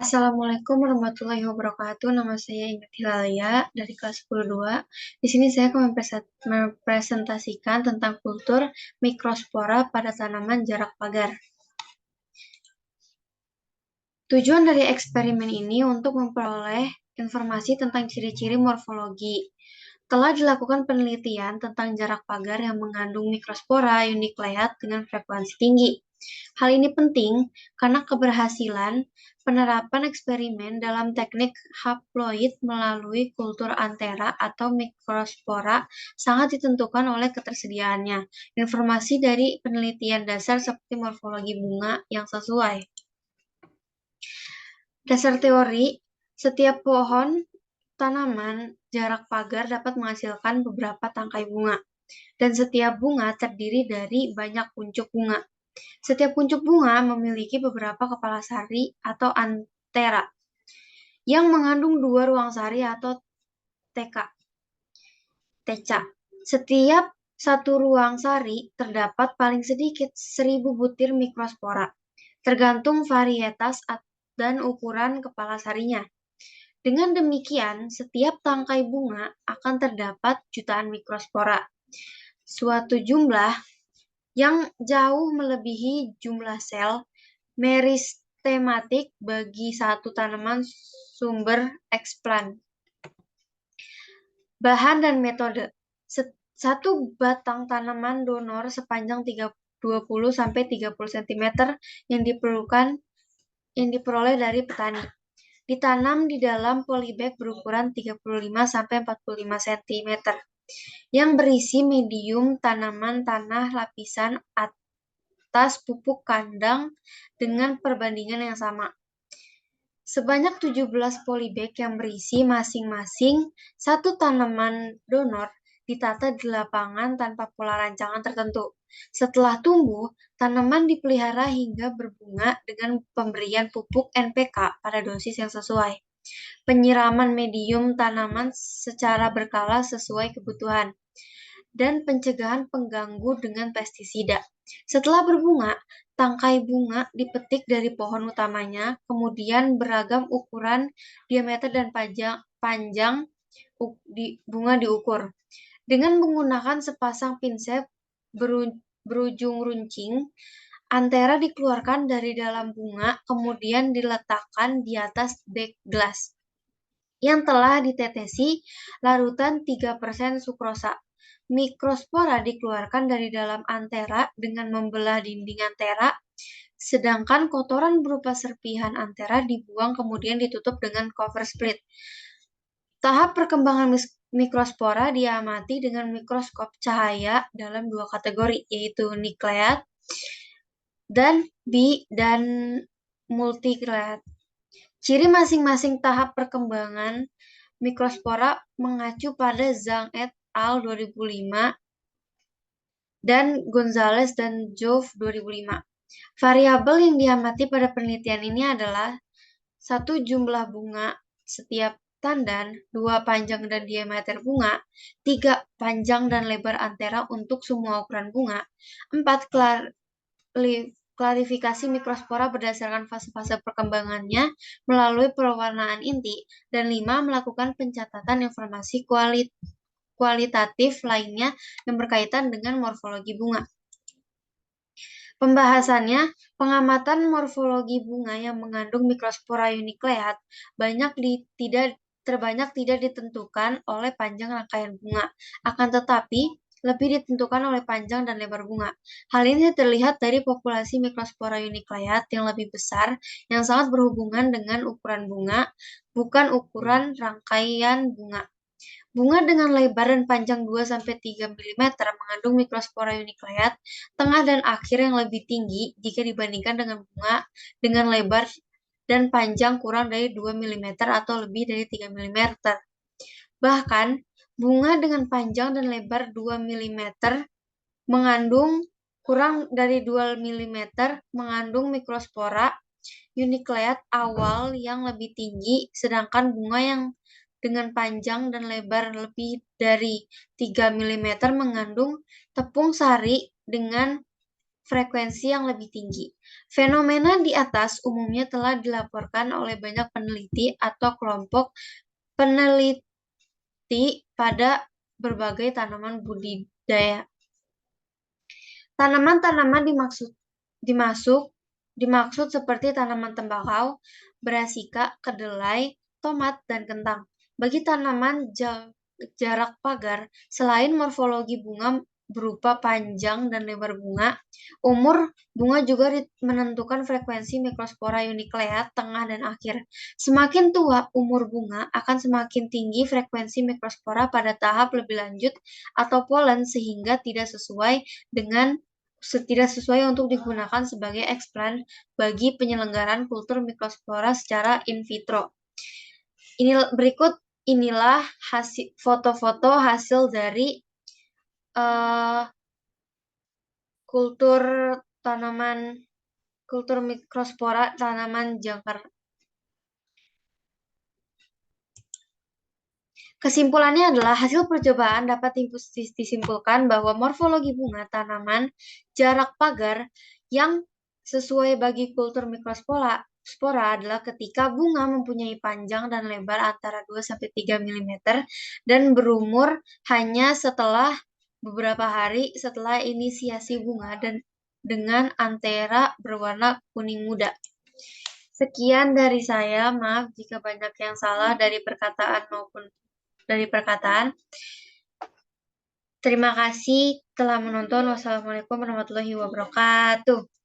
Assalamualaikum warahmatullahi wabarakatuh. Nama saya Ingat Hilalia dari kelas 10-2. Di sini saya akan mempresentasikan tentang kultur mikrospora pada tanaman jarak pagar. Tujuan dari eksperimen ini untuk memperoleh informasi tentang ciri-ciri morfologi. Telah dilakukan penelitian tentang jarak pagar yang mengandung mikrospora unikleat dengan frekuensi tinggi. Hal ini penting karena keberhasilan penerapan eksperimen dalam teknik haploid melalui kultur antera atau mikrospora sangat ditentukan oleh ketersediaannya informasi dari penelitian dasar seperti morfologi bunga yang sesuai. Dasar teori, setiap pohon tanaman jarak pagar dapat menghasilkan beberapa tangkai bunga, dan setiap bunga terdiri dari banyak kuncup bunga. Setiap kuncup bunga memiliki beberapa kepala sari atau antera yang mengandung dua ruang sari atau teca. Setiap satu ruang sari terdapat paling sedikit 1000 butir mikrospora, tergantung varietas dan ukuran kepala sarinya. Dengan demikian, setiap tangkai bunga akan terdapat jutaan mikrospora, suatu jumlah yang jauh melebihi jumlah sel meristematik bagi satu tanaman sumber eksplant. Bahan dan metode. Satu batang tanaman donor sepanjang 20-30 cm yang diperoleh dari petani. Ditanam di dalam polybag berukuran 35-45 cm yang berisi medium tanaman tanah lapisan atas pupuk kandang dengan perbandingan yang sama. Sebanyak 17 polybag yang berisi masing-masing satu tanaman donor ditata di lapangan tanpa pola rancangan tertentu. Setelah tumbuh, tanaman dipelihara hingga berbunga dengan pemberian pupuk NPK pada dosis yang sesuai. Penyiraman medium tanaman secara berkala sesuai kebutuhan, dan pencegahan pengganggu dengan pestisida. Setelah berbunga, tangkai bunga dipetik dari pohon utamanya, kemudian beragam ukuran, diameter, dan panjang bunga diukur. Dengan menggunakan sepasang pinset berujung runcing, antera dikeluarkan dari dalam bunga, kemudian diletakkan di atas bag gelas yang telah ditetesi larutan 3% sukrosa. Mikrospora dikeluarkan dari dalam antera dengan membelah dinding antera, sedangkan kotoran berupa serpihan antera dibuang kemudian ditutup dengan cover split. Tahap perkembangan mikrospora diamati dengan mikroskop cahaya dalam dua kategori, yaitu nukleat dan multikleat. Ciri masing-masing tahap perkembangan mikrospora mengacu pada Zhang et al. 2005 dan Gonzalez dan Jove 2005. Variabel yang diamati pada penelitian ini adalah 1. Jumlah bunga setiap tandan, 2. Panjang dan diameter bunga, 3. Panjang dan lebar antera untuk semua ukuran bunga, 4. Klarifikasi mikrospora berdasarkan fase-fase perkembangannya melalui pewarnaan inti, dan 5. Melakukan pencatatan informasi kualitatif lainnya yang berkaitan dengan morfologi bunga. Pembahasannya, pengamatan morfologi bunga yang mengandung mikrospora unikleat terbanyak tidak ditentukan oleh panjang rangkaian bunga, akan tetapi lebih ditentukan oleh panjang dan lebar bunga. Hal ini terlihat dari populasi mikrospora unikleat yang lebih besar yang sangat berhubungan dengan ukuran bunga, bukan ukuran rangkaian bunga. Bunga dengan lebar dan panjang 2-3 mm mengandung mikrospora unikleat tengah dan akhir yang lebih tinggi jika dibandingkan dengan bunga dengan lebar dan panjang kurang dari 2 mm atau lebih dari 3 mm. Bahkan, bunga dengan panjang dan lebar 2 mm mengandung kurang dari 2 mm mengandung mikrospora unikleat awal yang lebih tinggi, sedangkan bunga yang dengan panjang dan lebar lebih dari 3 mm mengandung tepung sari dengan frekuensi yang lebih tinggi. Fenomena di atas umumnya telah dilaporkan oleh banyak peneliti atau kelompok peneliti pada berbagai tanaman budidaya. Tanaman-tanaman dimaksud seperti tanaman tembakau, brasika, kedelai, tomat, dan kentang. Bagi tanaman jarak pagar, selain morfologi bunga berupa panjang dan lebar bunga, umur bunga juga menentukan frekuensi mikrospora unikleat tengah dan akhir. Semakin tua umur bunga, akan semakin tinggi frekuensi mikrospora pada tahap lebih lanjut atau polen sehingga tidak sesuai untuk digunakan sebagai explant bagi penyelenggaraan kultur mikrospora secara in vitro. Inilah foto-foto hasil dari kultur mikrospora tanaman jangkar. Kesimpulannya adalah hasil percobaan dapat disimpulkan bahwa morfologi bunga tanaman jarak pagar yang sesuai bagi kultur mikrospora adalah ketika bunga mempunyai panjang dan lebar antara 2-3 mm dan berumur hanya setelah beberapa hari setelah inisiasi bunga dan dengan antera berwarna kuning muda. Sekian dari saya, maaf jika banyak yang salah dari perkataan maupun dari perkataan. Terima kasih telah menonton. Wassalamualaikum warahmatullahi wabarakatuh.